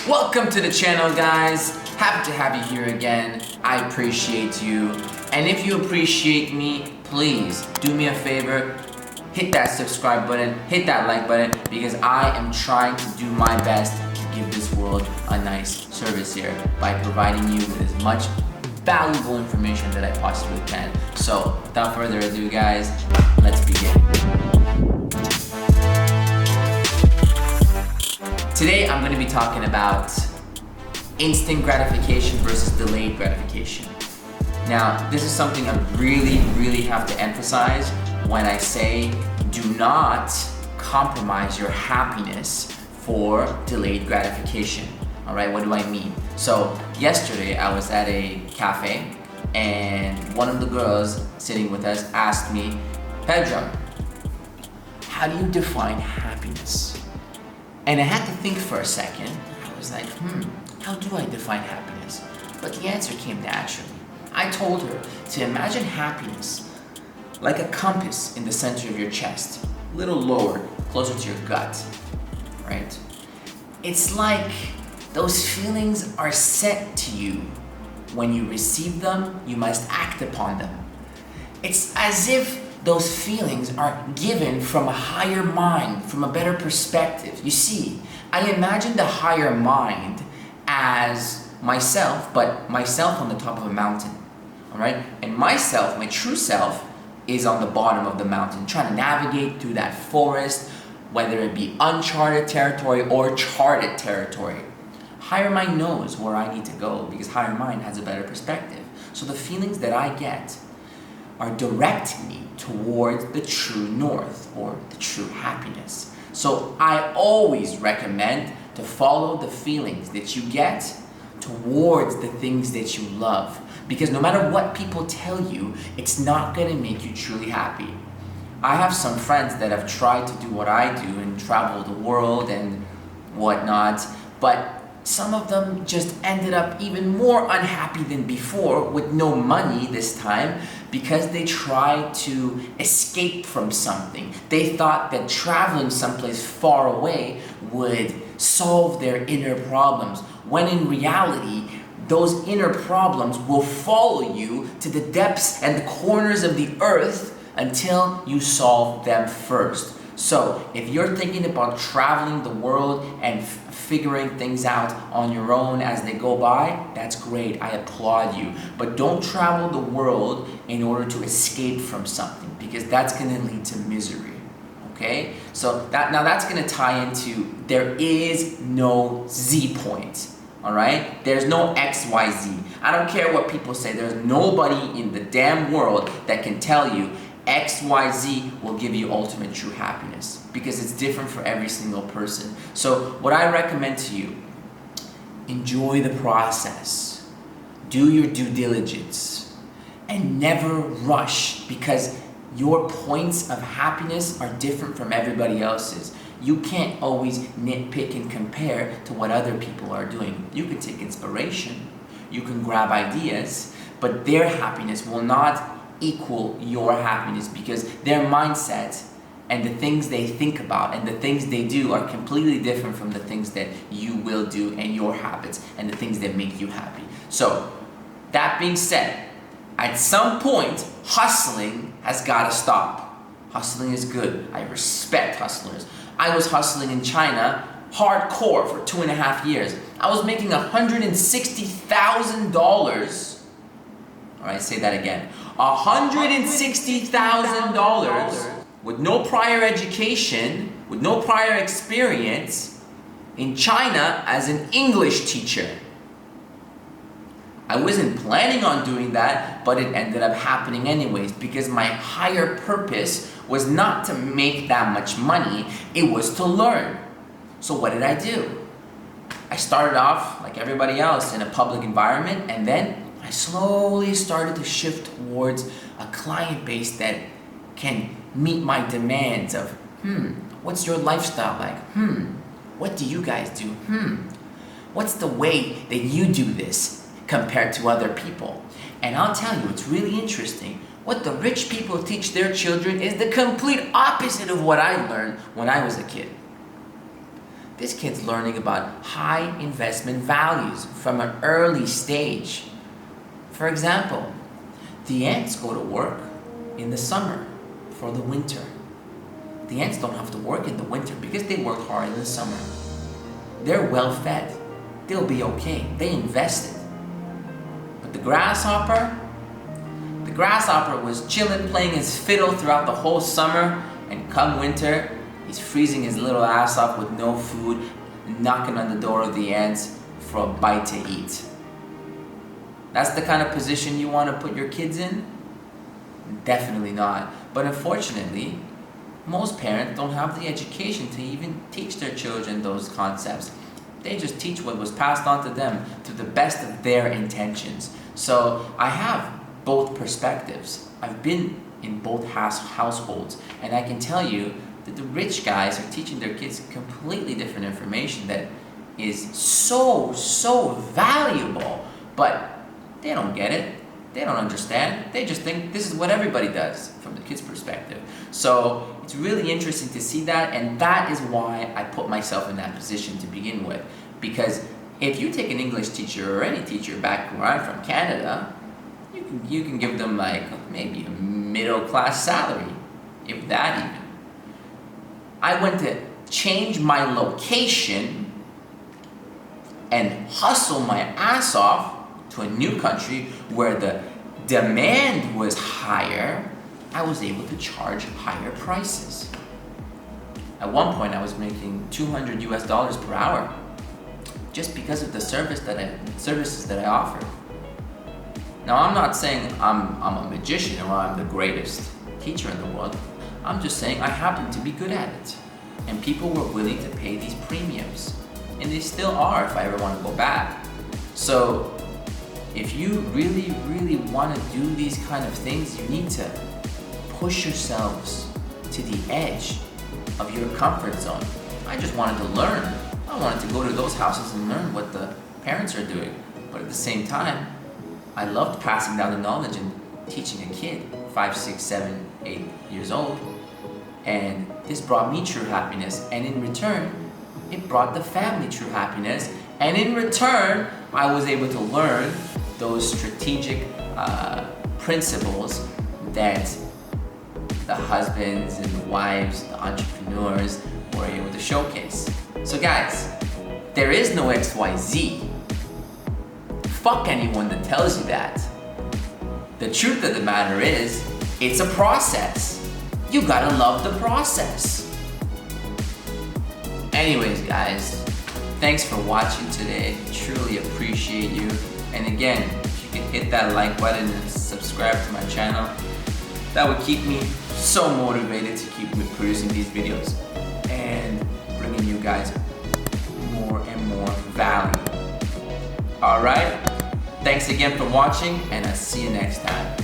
Welcome to the channel, guys. Happy to have you here again. I appreciate you. And if you appreciate me, please do me a favor. Hit that subscribe button, hit that like button, because I am trying to do my best to give this world a nice service here by providing you with as much valuable information that I possibly can. So, without further ado, guys, let's begin. Today, I'm going to be talking about instant gratification versus delayed gratification. Now, this is something I really have to emphasize when I say do not compromise your happiness for delayed gratification. All right, what do I mean? So, yesterday I was at a cafe and one of the girls sitting with us asked me, Pedro, how do you define happiness? And I had to think for a second. I was like, how do I define happiness? But the answer came naturally. I told her to imagine happiness like a compass in the center of your chest, a little lower, closer to your gut, right? It's like those feelings are sent to you. When you receive them, you must act upon them. It's as if those feelings are given from a higher mind, from a better perspective. You see, I imagine the higher mind as myself, but myself on the top of a mountain, all right? And myself, my true self, is on the bottom of the mountain, trying to navigate through that forest, whether it be uncharted territory or charted territory. Higher mind knows where I need to go because higher mind has a better perspective. So the feelings that I get are directing me towards the true north or the true happiness. So I always recommend to follow the feelings that you get towards the things that you love. Because no matter what people tell you, it's not going to make you truly happy. I have some friends that have tried to do what I do and travel the world and whatnot, but some of them just ended up even more unhappy than before with no money this time because they tried to escape from something. They thought that traveling someplace far away would solve their inner problems, when in reality, those inner problems will follow you to the depths and the corners of the earth until you solve them first. So, if you're thinking about traveling the world and figuring things out on your own as they go by, that's great, I applaud you. But don't travel the world in order to escape from something, because that's going to lead to misery, okay? So, that's going to tie into there is no Z point. All right? There's no XYZ. I don't care what people say. There's nobody in the damn world that can tell you XYZ will give you ultimate true happiness, because it's different for every single person. So what I recommend to you, enjoy the process. Do your due diligence and never rush, because your points of happiness are different from everybody else's. You can't always nitpick and compare to what other people are doing. You can take inspiration, you can grab ideas, but their happiness will not equal your happiness, because their mindset and the things they think about and the things they do are completely different from the things that you will do and your habits and the things that make you happy. So, that being said, at some point, hustling has got to stop. Hustling is good. I respect hustlers. I was hustling in China hardcore for 2.5 years. I was making $160,000. All right, say that again. $160,000 with no prior education, with no prior experience in China as an English teacher. I wasn't planning on doing that, but it ended up happening anyways, because my higher purpose was not to make that much money, it was to learn. So what did I do? I started off like everybody else in a public environment, and then I slowly started to shift towards a client base that can meet my demands of, what's your lifestyle like? What do you guys do? What's the way that you do this compared to other people? And I'll tell you, it's really interesting. What the rich people teach their children is the complete opposite of what I learned when I was a kid. This kid's learning about high investment values from an early stage. For example, the ants go to work in the summer for the winter. The ants don't have to work in the winter because they work hard in the summer. They're well fed. They'll be okay. They invested. But the grasshopper was chilling, playing his fiddle throughout the whole summer, and come winter, he's freezing his little ass off with no food, knocking on the door of the ants for a bite to eat. That's the kind of position you want to put your kids in? Definitely not. But unfortunately, most parents don't have the education to even teach their children those concepts. They just teach what was passed on to them to the best of their intentions. So I have both perspectives. I've been in both households, and I can tell you that the rich guys are teaching their kids completely different information that is so valuable, but they don't get it. They don't understand. They just think this is what everybody does from the kid's perspective. So it's really interesting to see that, and that is why I put myself in that position to begin with. Because if you take an English teacher or any teacher back where I'm from, Canada, you can give them like maybe a middle class salary, if that even. I went to change my location and hustle my ass off to a new country where the demand was higher. I was able to charge higher prices. At one point I was making $200 per hour just because of the services that I offered. Now I'm not saying I'm a magician or I'm the greatest teacher in the world. I'm just saying I happen to be good at it. And people were willing to pay these premiums. And they still are if I ever want to go back. So if you really want to do these kind of things, you need to push yourselves to the edge of your comfort zone. I just wanted to learn. I wanted to go to those houses and learn what the parents are doing. But at the same time, I loved passing down the knowledge and teaching a kid, 5, 6, 7, 8 years old. And this brought me true happiness. And in return, it brought the family true happiness. And in return, I was able to learn those strategic principles that the husbands and the wives, the entrepreneurs were able to showcase. So guys, there is no XYZ. Fuck anyone that tells you that. The truth of the matter is, it's a process. You gotta love the process. Anyways guys, thanks for watching today. Truly appreciate you. And again, if you can hit that like button and subscribe to my channel, that would keep me so motivated to keep producing these videos and bringing you guys more and more value. Alright, thanks again for watching, and I'll see you next time.